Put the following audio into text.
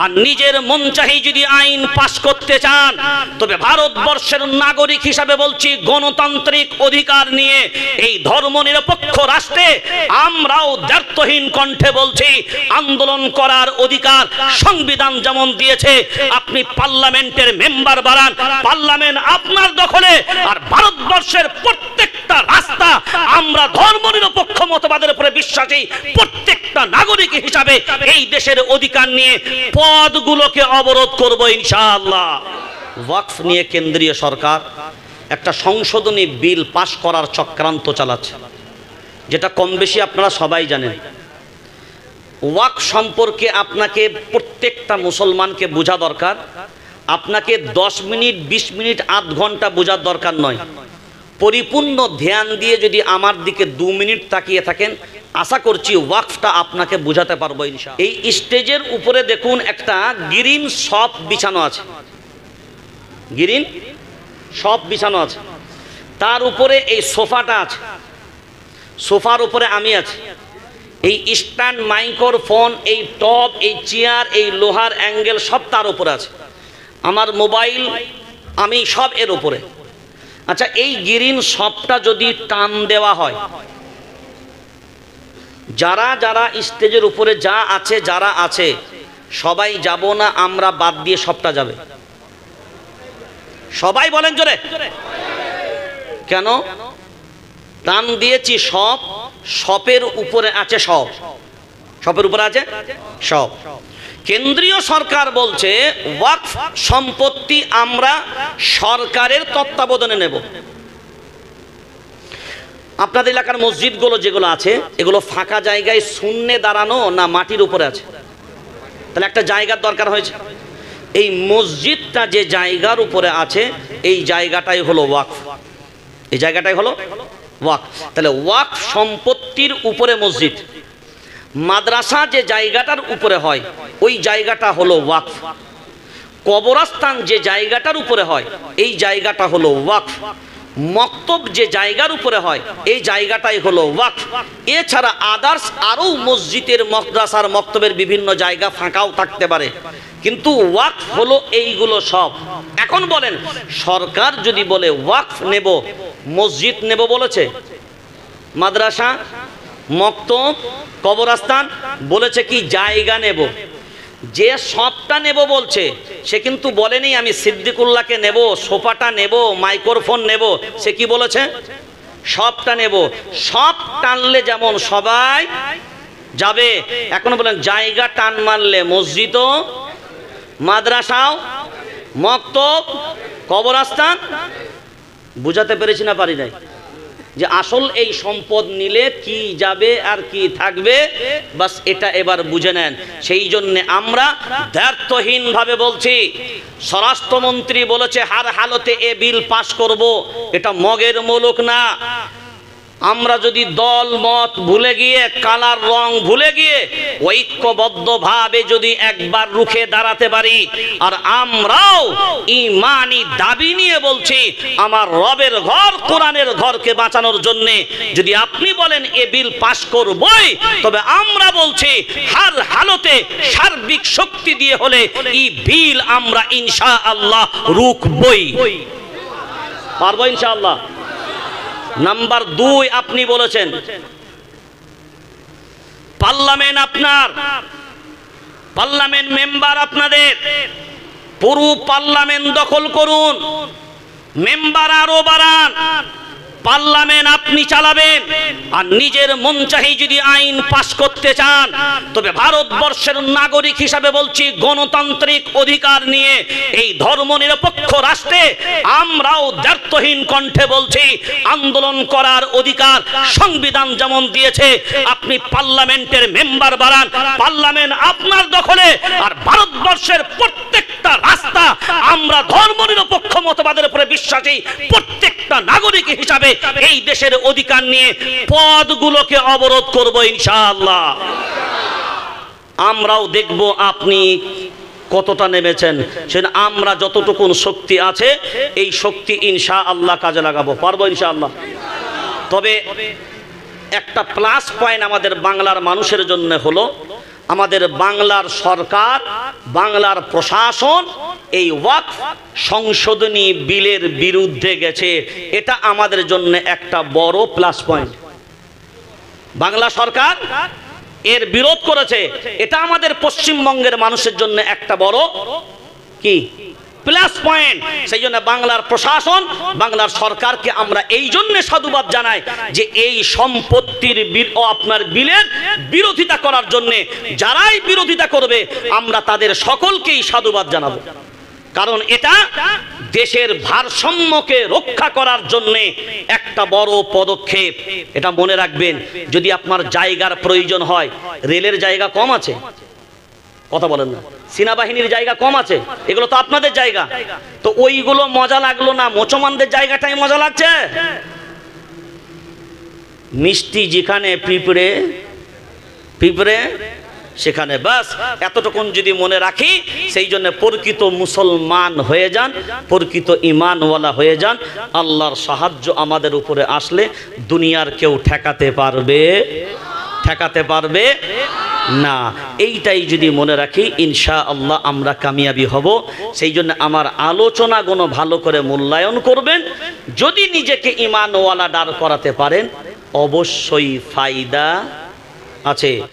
আর নিজের মন চাহি যদি আইন পাশ করতে চান, তবে ভারতবর্ষের নাগরিক হিসাবে বলছি, গণতান্ত্রিক অধিকার নিয়ে এই ধর্মনিরপেক্ষ রাষ্ট্রে আমরাও দ্ব্যর্থহীন কণ্ঠে বলছি, আন্দোলন করার অধিকার সংবিধান যেমন দিয়েছে। আপনি পার্লামেন্টের মেম্বার বাড়ান, পার্লামেন্ট আপনার দখলে, আর ভারতবর্ষের প্রত্যেকটা রাস্তা আমরা ধর্মনিরপেক্ষ মতবাদের উপরে বিশ্বাসী প্রত্যেকটা নাগরিক হিসাবে এই দেশের অধিকার নিয়ে পদগুলোকে অবরোধ করব ইনশাআল্লাহ। ওয়াকফ নিয়ে কেন্দ্রীয় সরকার একটা সংশোধনী বিল পাশ করার চক্রান্ত চালাচ্ছে, যেটা কম বেশি আপনারা সবাই জানেন। ওয়াকফ সম্পর্কে আপনাকে প্রত্যেকটা মুসলমানকে বোঝা দরকার। আপনাকে 10 মিনিট 20 মিনিট আধ ঘন্টা বোঝার দরকার নয়। পরিপূর্ণ ধ্যান দিয়ে যদি আমার দিকে 2 মিনিট তাকিয়ে থাকেন, আশা করছি ওয়াকফটা আপনাকে বোঝাতে পারবো ইনশাআল্লাহ। এই স্টেজের উপরে দেখুন একটা গ্রিন শপ বিছানো আছে, গ্রিন শপ বিছানো আছে। তার উপরে এই সোফাটা আছে, সোফার উপরে আমি আছি। এই স্ট্যান্ড, মাইক্রোফোন, এই টপ, এই চেয়ার, এই লোহার অ্যাঙ্গেল সব তার উপরে আছে। আমার মোবাইল, আমি সব এর উপরে। আচ্ছা, এই গ্রিন শপটা যদি টান দেওয়া হয়, যারা যারা স্টেজের উপরে যা আছে, যারা আছে সবাই যাব না, আমরা বাদ দিয়ে সবটা যাবে? সবাই বলেন জোরে। কেন? টান দিয়েছি সব, সপের উপরে আছে সব, সপের উপরে আছে সব। কেন্দ্রীয় সরকার বলছে ওয়াকফ সম্পত্তি আমরা সরকারের তত্ত্বাবধানে নেব। আপনাদের এলাকার মসজিদগুলো যেগুলো আছে, এগুলো ফাঁকা জায়গায় শূন্যে দাঁড়ানো না মাটির উপরে আছে? তাহলে একটা জায়গার দরকার হয়েছে। এই মসজিদটা যে জায়গার উপরে আছে, এই জায়গাটাই হলো ওয়াকফ, এই জায়গাটাই হলো ওয়াকফ। তাহলে ওয়াকফ সম্পত্তির উপরে মসজিদ, মাদ্রাসা যে জায়গাটার উপরে হয় ওই জায়গাটা হলো ওয়াকফ, কবরস্থান যে জায়গাটার উপরে হয় এই জায়গাটা হলো ওয়াকফ, মক্তব যে জায়গার উপরে হয় এই জায়গাটাই হলো ওয়াকফ। এছাড়া আদার্স আরও মসজিদের, মাদ্রাসার, মক্তবের বিভিন্ন জায়গা ফাঁকাও থাকতে পারে, কিন্তু ওয়াকফ হলো এইগুলো সব। এখন বলেন, সরকার যদি বলে ওয়াকফ নেব, মসজিদ নেব বলেছে, মাদ্রাসা, মক্তব, কবরস্থান বলেছে কি জায়গা নেব? যে সবটা নেব বলছে সে কিন্তু বলেনি আমি সিদ্দিকুল্লাহকে নেব, সোফাটা নেব, মাইক্রোফোন নেব। সে কি বলেছে? সবটা নেব। সব টানলে যেমন সবাই যাবে, এখন বলেন জায়গা টান মারলে মসজিদও, মাদ্রাসাও, মক্তব, কবরস্থান। বুঝাতে পেরেছি না পারি নাই? যে আসল এই সম্পদ নিলে কি যাবে আর কি থাকবে, বাস এটা এবার বুঝে নেন। সেই জন্য আমরা দ্ব্যর্থহীন ভাবে বলছি, স্বরাষ্ট্রমন্ত্রী বলেছে হার হালতে এ বিল পাশ করব, এটা মগের মুলুক না। আমরা যদি দল মত ভুলে গিয়ে, কালার রং ভুলে গিয়ে ঐক্যবদ্ধভাবে যদি একবার রুখে দাঁড়াতে পারি, আর আমরাও ঈমানি দাবি নিয়ে বলছি আমার রবের ঘর, কোরআনের ঘরকে বাঁচানোর জন্য যদি আপনি বলেন এ বিল পাশ করবই, তবে আমরা বলছি হার হালতে সার্বিক শক্তি দিয়ে হলে এই বিল আমরা ইনশাআল্লাহ রুখবই। পারবো ইনশাআল্লাহ। নাম্বার 2, আপনি বলেছেন পার্লামেন্ট আপনার, পার্লামেন্ট মেম্বার আপনাদের, পুরো পার্লামেন্ট দখল করুন, মেম্বার আরো বাড়ান, পার্লামেন্ট আপনি চালাবেন। আর নিজের মন চাহি যদি আইন পাশ করতে চান, তবে ভারতবর্ষের নাগরিক হিসাবে বলছি, গণতান্ত্রিক অধিকার নিয়ে এই ধর্মনিরপেক্ষ রাষ্ট্রে আমরাও দ্ব্যর্থহীন কণ্ঠে বলছি, আন্দোলন করার অধিকার সংবিধান যেমন দিয়েছে। আপনি পার্লামেন্টের মেম্বার বাড়ান, পার্লামেন্ট আপনার দখলে, আর ভারতবর্ষের প্রত্যেকটা রাস্তা আমরা ধর্মনিরপেক্ষ মতবাদের উপরে বিশ্বাসী প্রত্যেকটা নাগরিক হিসাবে এই দেশের অধিকার নিয়ে পদগুলোকে অবরোধ করব ইনশাআল্লাহ। আমরাও দেখব আপনি কতটা নেমেছেন, সেটা আমরা যতটুকু শক্তি আছে এই শক্তি ইনশাআল্লাহ কাজে লাগাবো, পারবো ইনশাআল্লাহ। তবে একটা প্লাস পয়েন্ট আমাদের বাংলার মানুষের জন্য হলো, আমাদের বাংলার সরকার, বাংলার প্রশাসন এই ওয়াকফ সংশোধনী বিলের বিরুদ্ধে গেছে। এটা আমাদের জন্য একটা বড় প্লাস পয়েন্ট। বাংলা সরকার এর বিরোধ করেছে, এটা আমাদের পশ্চিমবঙ্গের মানুষের জন্য একটা বড় কি প্লাস পয়েন্ট। সেই জন্য বাংলার প্রশাসন, বাংলার সরকারকে আমরা এই জন্য সাধুবাদ জানাই যে এই সম্পত্তির আপনার বিলের বিরোধিতা করার জন্য যারাই বিরোধিতা করবে আমরা তাদের সকলকেই সাধুবাদ জানাবো। কারণ এটা দেশের ভারসাম্যকে রক্ষা করার জন্য একটা বড় পদক্ষেপ। এটা মনে রাখবেন, যদি আপনার জায়গার প্রয়োজন হয়, রেলের জায়গা কম আছে, কথা বলেন না, সেনাবাহিনীর জায়গা কম আছে, এগুলো তো আপনাদের জায়গা, তো ওইগুলো মজা লাগলো না, মুসলমানদের জায়গাটাই মজা লাগছে। মিষ্টি যেখানে পিঁপড়ে পিঁপড়ে সেখানে, বাস এতটুকুন যদি মনে রাখি, সেই জন্য প্রকৃত মুসলমান হয়ে যান, প্রকৃত ঈমানওয়ালা হয়ে যান। আল্লাহর সাহায্য আমাদের উপরে আসলে দুনিয়ার কেউ ঠেকাতে পারবে না। এইটাই যদি মনে রাখি, ইনশাআল্লাহ আমরা কামিয়াবি হব। সেই জন্য আমার আলোচনাগুলো ভালো করে মূল্যায়ন করবেন। যদি নিজেকে ঈমানওয়ালা দাঁড় করাতে পারেন, অবশ্যই ফায়দা আছে।